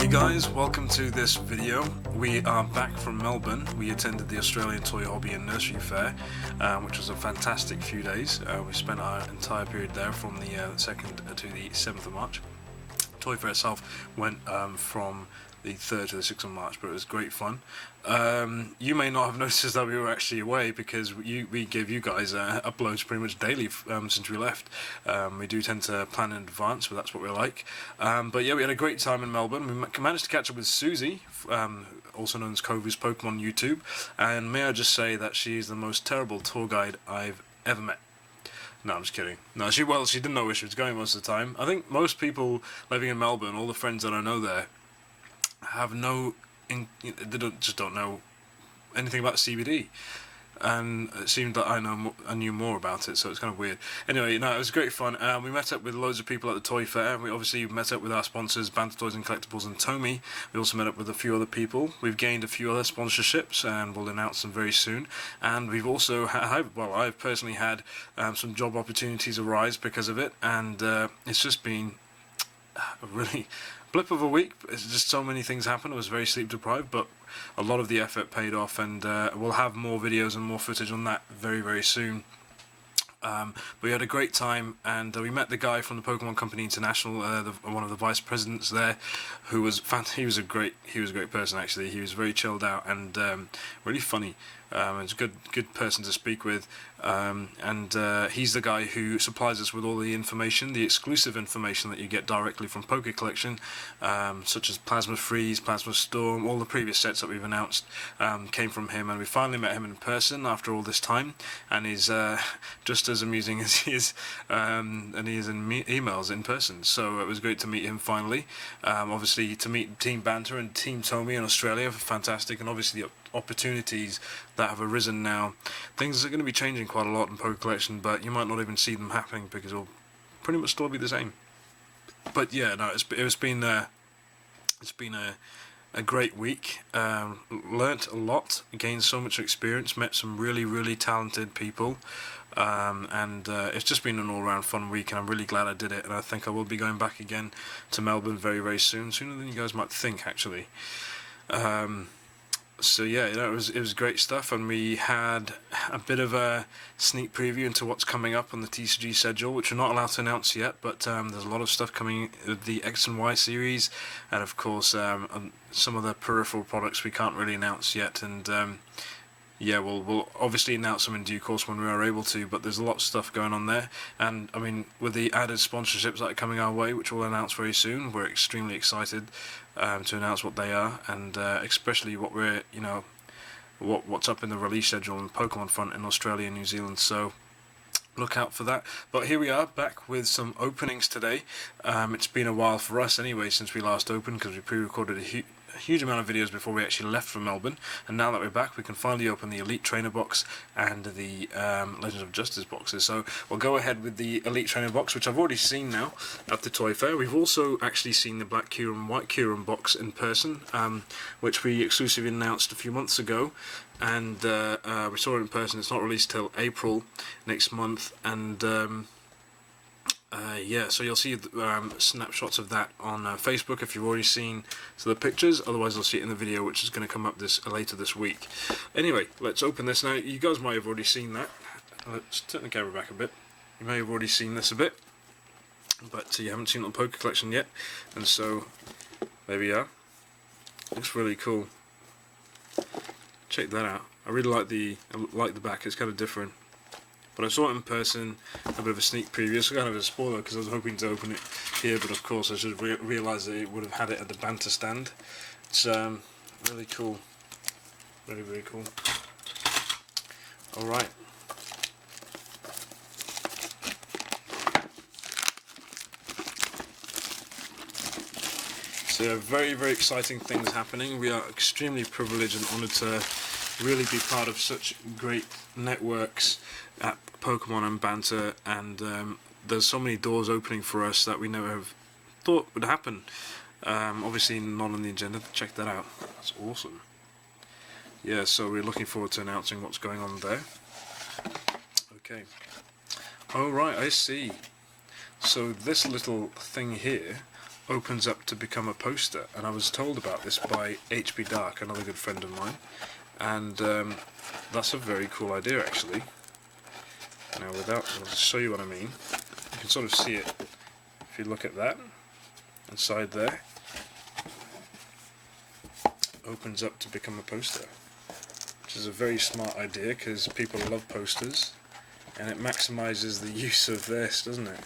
Hey guys, welcome to this video. We are back from Melbourne. We attended the Australian Toy Hobby and Nursery Fair, which was a fantastic few days. We spent our entire period there from the 2nd to the 7th of March. Toy Fair itself went from the 3rd to the 6th of March, but it was great fun. You may not have noticed that we were actually away because we gave you guys uploads pretty much daily since we left. We do tend to plan in advance, but that's what we're like. But yeah, we had a great time in Melbourne. We managed to catch up with Susie, also known as Kovu's Pokemon YouTube, and may I just say that she's the most terrible tour guide I've ever met. No, I'm just kidding. No, she didn't know where she was going most of the time. I think most people living in Melbourne, all the friends that I know there, have they just don't know anything about CBD, and it seemed that I knew more about it, so it's kind of weird. Anyway, no, it was great fun. We met up with loads of people at the Toy Fair. We obviously met up with our sponsors, Banter Toys and Collectibles and Tomy. We also met up with a few other people. We've gained a few other sponsorships, and we'll announce them very soon. And we've also I've personally had some job opportunities arise because of it, and it's just been a really blip of a week. It's just so many things happened. I was very sleep deprived, but a lot of the effort paid off, and we'll have more videos and more footage on that very, very soon. But we had a great time, and we met the guy from the Pokemon Company International, one of the vice presidents there, who was he was a great person actually. He was very chilled out and really funny. It's a good person to speak with, and he's the guy who supplies us with all the information, the exclusive information that you get directly from PokeCollection, such as Plasma Freeze, Plasma Storm. All the previous sets that we've announced came from him, and we finally met him in person after all this time, and he's just as amusing as he is, and he is in emails in person. So it was great to meet him finally. Obviously, to meet Team Banter and Team Tomy in Australia, fantastic, and obviously the opportunities that have arisen now. Things are going to be changing quite a lot in PokeCollection, but you might not even see them happening because it'll pretty much still be the same. But yeah, no, it's been a great week. Learnt a lot, gained so much experience, met some really talented people, and it's just been an all-round fun week, and I'm really glad I did it. And I think I will be going back again to Melbourne very soon, sooner than you guys might think actually. So yeah, it was great stuff, and we had a bit of a sneak preview into what's coming up on the TCG schedule, which we're not allowed to announce yet, but there's a lot of stuff coming with the X and Y series, and of course some of the peripheral products we can't really announce yet, and yeah, we'll obviously announce them in due course when we are able to, but there's a lot of stuff going on there, and I mean, with the added sponsorships that are coming our way, which we'll announce very soon, we're extremely excited to announce what they are, and especially what we're, what's up in the release schedule on the Pokemon front in Australia and New Zealand, so look out for that. But here we are, back with some openings today. It's been a while for us anyway since we last opened, because we pre-recorded a huge amount of videos before we actually left from Melbourne, and now that we're back we can finally open the Elite Trainer box and the Legends of Justice boxes. So we'll go ahead with the Elite Trainer box, which I've already seen now at the Toy Fair. We've also actually seen the Black Kyurem, White Kyurem box in person, which we exclusively announced a few months ago, and we saw it in person. It's not released till April next month, and yeah, so you'll see snapshots of that on Facebook if you've already seen the pictures. Otherwise, you'll see it in the video, which is going to come up later this week. Anyway, let's open this now. You guys might have already seen that. Let's turn the camera back a bit. You may have already seen this a bit, but you haven't seen it on PokeCollection yet, and so there we are. Looks really cool. Check that out. I really like the back. It's kind of different. But I saw it in person, a bit of a sneak preview. It's kind of a spoiler because I was hoping to open it here, but of course I should have realised that it would have had it at the Banter stand. It's really cool. Very cool. Alright. So very exciting things happening. We are extremely privileged and honoured to really be part of such great networks at Pokemon and Banter, and there's so many doors opening for us that we never have thought would happen. Obviously not on the agenda. Check that out. That's awesome. Yeah, so we're looking forward to announcing what's going on there. Okay. Alright, I see. So this little thing here opens up to become a poster, and I was told about this by HB Dark, another good friend of mine, and that's a very cool idea actually. Now I'll show you what I mean. You can sort of see it if you look at that inside there. Opens up to become a poster, which is a very smart idea because people love posters, and it maximizes the use of this, doesn't it?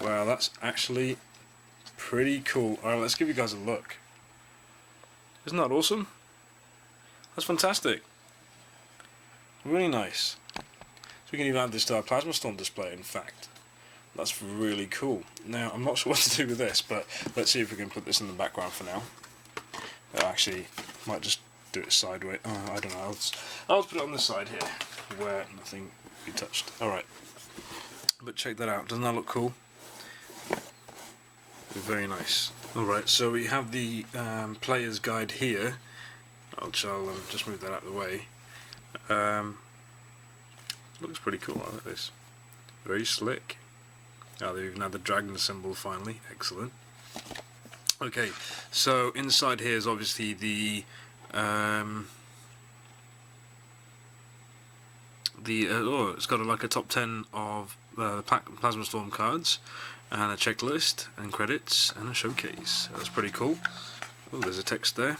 Wow, that's actually pretty cool. Alright, let's give you guys a look. Isn't that awesome? That's fantastic. Really nice. So we can even add this to our plasma storm display, in fact. That's really cool. Now, I'm not sure what to do with this, but let's see if we can put this in the background for now. Actually, might just do it sideways. I don't know. I'll put it on the side here, where nothing be touched. Alright. But check that out. Doesn't that look cool? Very nice. Alright, so we have the player's guide here. I'll just move that out of the way. Looks pretty cool. I like this. Very slick. Oh, they've even had the dragon symbol finally. Excellent. Okay, so inside here is obviously the it's got like a top 10 of Plasma Storm cards, and a checklist, and credits, and a showcase. That's pretty cool. Oh, there's a text there.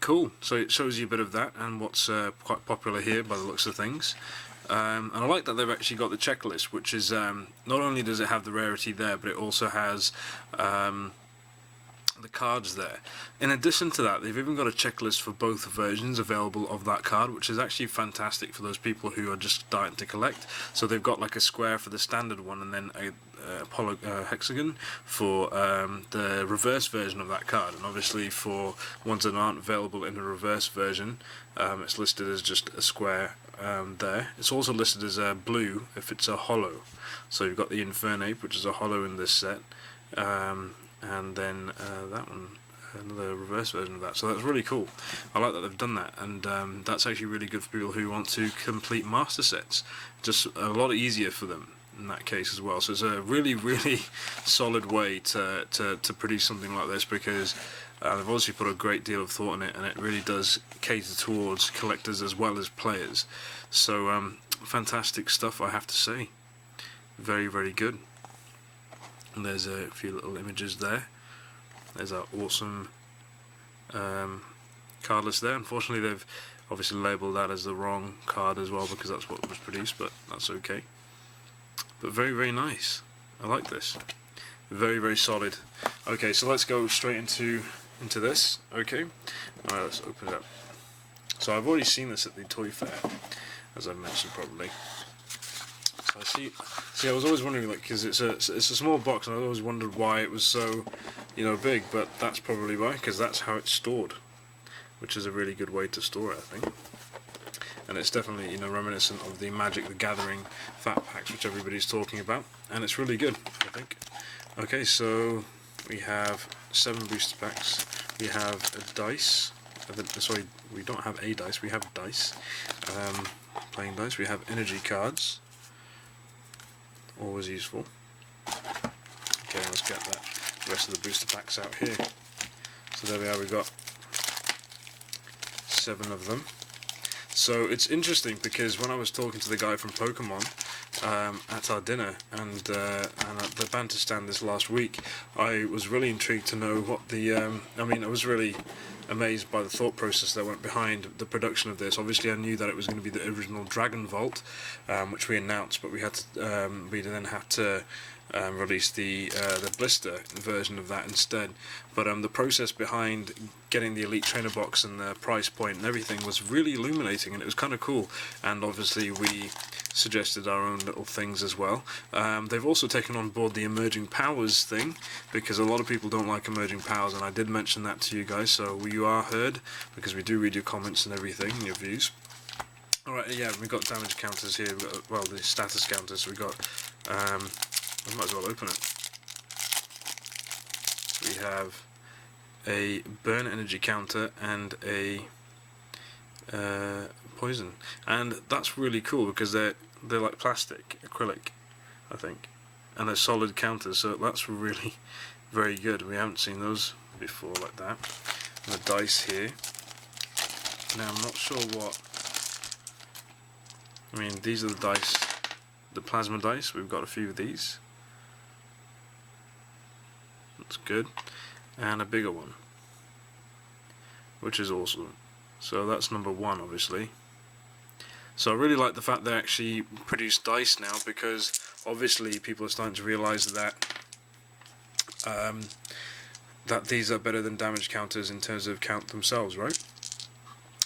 Cool. So it shows you a bit of that and what's quite popular here by the looks of things. And I like that they've actually got the checklist, which is not only does it have the rarity there, but it also has the cards there. In addition to that, they've even got a checklist for both versions available of that card, which is actually fantastic for those people who are just starting to collect. So they've got like a square for the standard one, and then a hexagon for the reverse version of that card. And obviously for ones that aren't available in the reverse version, it's listed as just a square there. It's also listed as a blue if it's a hollow. So you've got the Infernape, which is a hollow in this set, and then that one, another reverse version of that. So that's really cool. I like that they've done that, and that's actually really good for people who want to complete master sets. Just a lot easier for them in that case as well. So it's a really, really solid way to produce something like this, because they've obviously put a great deal of thought in it, and it really does cater towards collectors as well as players. So fantastic stuff, I have to say. Very, very good. And there's a few little images there. There's our awesome card list there. Unfortunately, they've obviously labelled that as the wrong card as well, because that's what was produced, but that's okay. But very, very nice. I like this. Very, very solid. Okay, so let's go straight into this. Okay. Alright, let's open it up. So I've already seen this at the toy fair, as I mentioned probably. So I see. I was always wondering, like, because it's a small box, and I always wondered why it was so, big. But that's probably why, because that's how it's stored, which is a really good way to store it, I think. And it's definitely, reminiscent of the Magic the Gathering fat packs, which everybody's talking about, and it's really good, I think. Okay, so we have 7 booster packs. We have a dice. Sorry, we don't have a dice. We have dice. Playing dice. We have energy cards. Always useful. Okay, let's get the rest of the booster packs out here. So there we are. We've got 7 of them. So it's interesting, because when I was talking to the guy from Pokemon at our dinner and at the banter stand this last week, I was really intrigued to know what the I was really amazed by the thought process that went behind the production of this. Obviously I knew that it was going to be the original Dragon Vault, which we announced, but we then had to release the blister version of that instead. But the process behind getting the Elite Trainer box and the price point and everything was really illuminating, and it was kind of cool. And obviously we suggested our own little things as well. They've also taken on board the Emerging Powers thing, because a lot of people don't like Emerging Powers, and I did mention that to you guys, so you are heard, because we do read your comments and everything and your views. Alright, yeah, we've got damage counters here, we've got, the status counters, so we've got, I might as well open it. So we have a burn energy counter and a poison, and that's really cool, because they're like plastic, acrylic, I think. and they're solid counters, so that's really very good. We haven't seen those before like that. And the dice here. Now I'm not sure what, I mean, these are the dice, the plasma dice. We've got a few of these. That's good. And a bigger one, which is awesome. So that's number 1, obviously. So I really like the fact they actually produce dice now, because obviously people are starting to realise that that these are better than damage counters in terms of count themselves, right?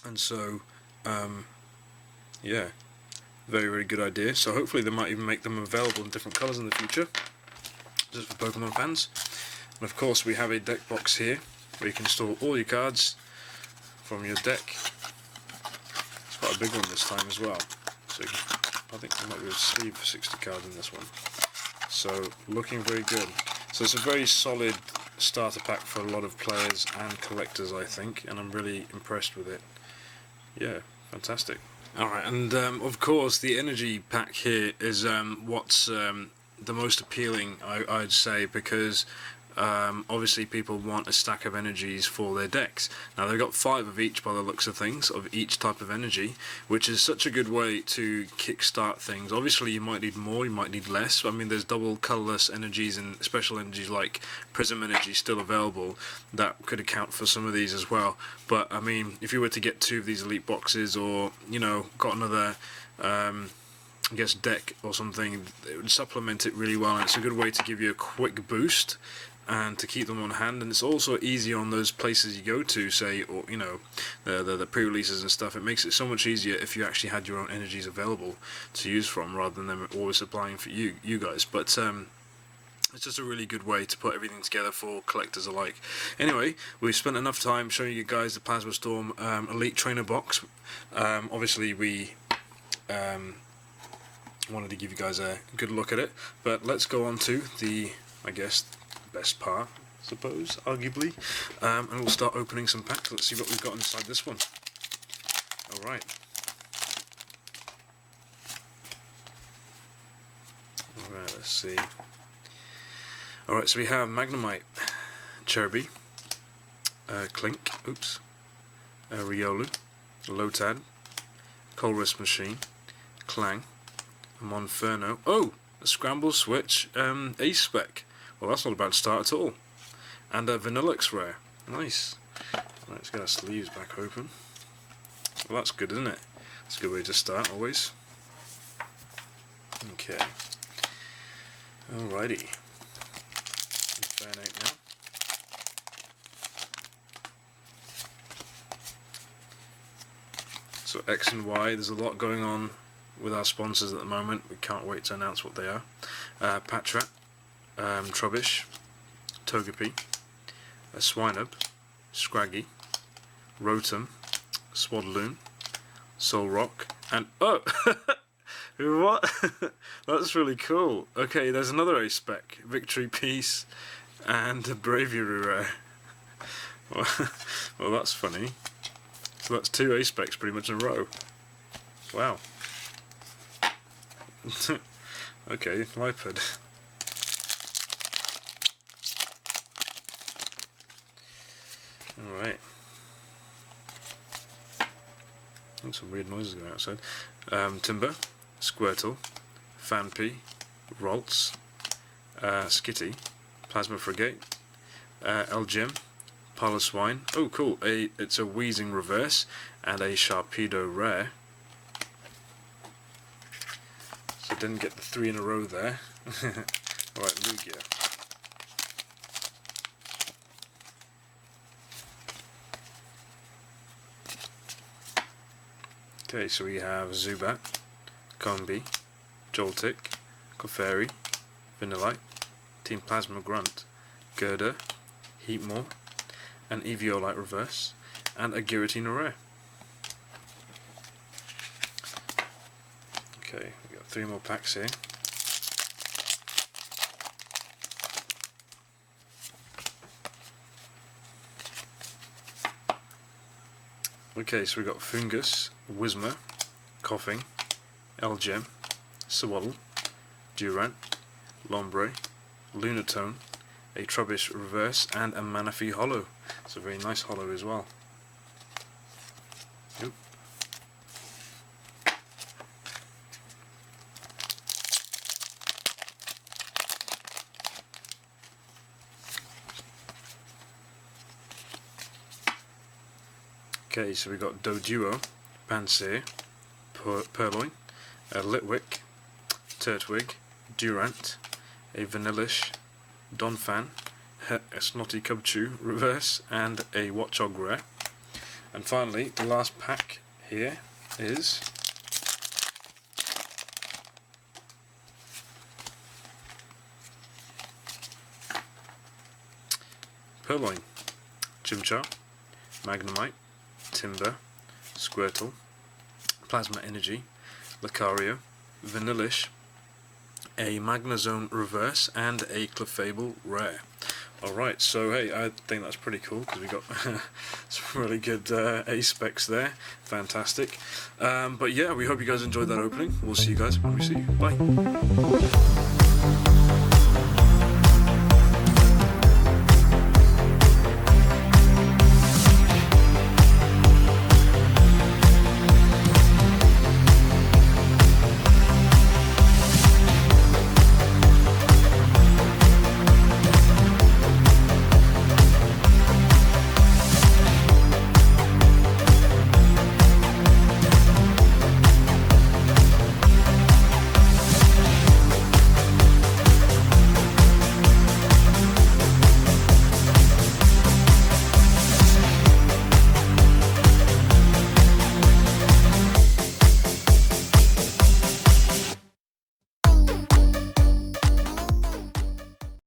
And so, yeah, very, very good idea. So hopefully they might even make them available in different colours in the future, just for Pokemon fans. And of course we have a deck box here, where you can store all your cards from your deck. It's quite a big one this time as well. So I think there might be a sleeve for 60 cards in this one. So looking very good. So it's a very solid starter pack for a lot of players and collectors, I think, and I'm really impressed with it. Yeah, fantastic. Alright, and of course the energy pack here is what's the most appealing, I'd say, because obviously people want a stack of energies for their decks. Now they've got 5 of each by the looks of things, of each type of energy, which is such a good way to kickstart things. Obviously you might need more, you might need less. I mean, there's double colourless energies and special energies like Prism energy still available that could account for some of these as well. But I mean, if you were to get 2 of these elite boxes, or you know, got another I guess deck or something, it would supplement it really well, and it's a good way to give you a quick boost and to keep them on hand. And it's also easy on those places you go to, say, or you know, the pre-releases and stuff. It makes it so much easier if you actually had your own energies available to use from, rather than them always supplying for you guys. But it's just a really good way to put everything together for collectors alike. Anyway, we've spent enough time showing you guys the Plasma Storm Elite Trainer box. Obviously we wanted to give you guys a good look at it, but let's go on to the, I guess, best part, I suppose, arguably, and we'll start opening some packs. Let's see what we've got inside this one. Alright. Alright, let's see. Alright, so we have Magnemite, Cherubi, Clink, Riolu, Lotad, Colress Machine, Clang, Monferno. Oh! A Scramble Switch Ace Spec. Well, that's not a bad start at all. And a Vanillix rare. Nice. Right, let's get our sleeves back open. Well, that's good, isn't it? It's a good way to start, always. Okay. Alrighty. Infernape now. So X and Y, there's a lot going on with our sponsors at the moment. We can't wait to announce what they are. Patrat, Trubbish, Togepi, Swinub, Scraggy, Rotom, Swadloon, Solrock, and oh! What? That's really cool. Okay, there's another Ace Spec, Victory Piece, and a Braviary rare. Well, that's funny. So that's 2 Ace Specs pretty much in a row. Wow. Okay, Lipid. Alright. Some weird noises going outside. Timber, Squirtle, Phanpy, Ralts, Skitty, Plasma Frigate, Elgem, Piloswine. Oh cool, it's a Weezing reverse and a Sharpedo rare. So didn't get the 3 in a row there. Alright, Lugia. Okay, so we have Zubat, Combi, Joltik, Clefairy, Vanillite, Team Plasma Grunt, Gerda, Heatmore, an Eviolite reverse, and a Giratina rare. Okay, we've got 3 more packs here. Okay, so we've got Fungus, Whismur, Coughing, Elgem, Swaddle, Durant, Lombre, Lunatone, a Trubbish Reverse, and a Manaphy Holo. It's a very nice holo as well. Yep. Okay, so we got Doduo, Pansear, Purloin, a Litwick, Turtwig, Durant, a Vanillish, Donphan, a Snotty Cubchoo Reverse, and a Watchog Rare. And finally, the last pack here is Purloin, Chimchar, Magnemite, Timber, Squirtle, Plasma Energy, Lucario, Vanillish, a Magnezone Reverse, and a Clefable Rare. Alright, so hey, I think that's pretty cool because we got some really good A specs there. Fantastic. But yeah, we hope you guys enjoyed that opening. We'll see you guys when we see you. Bye.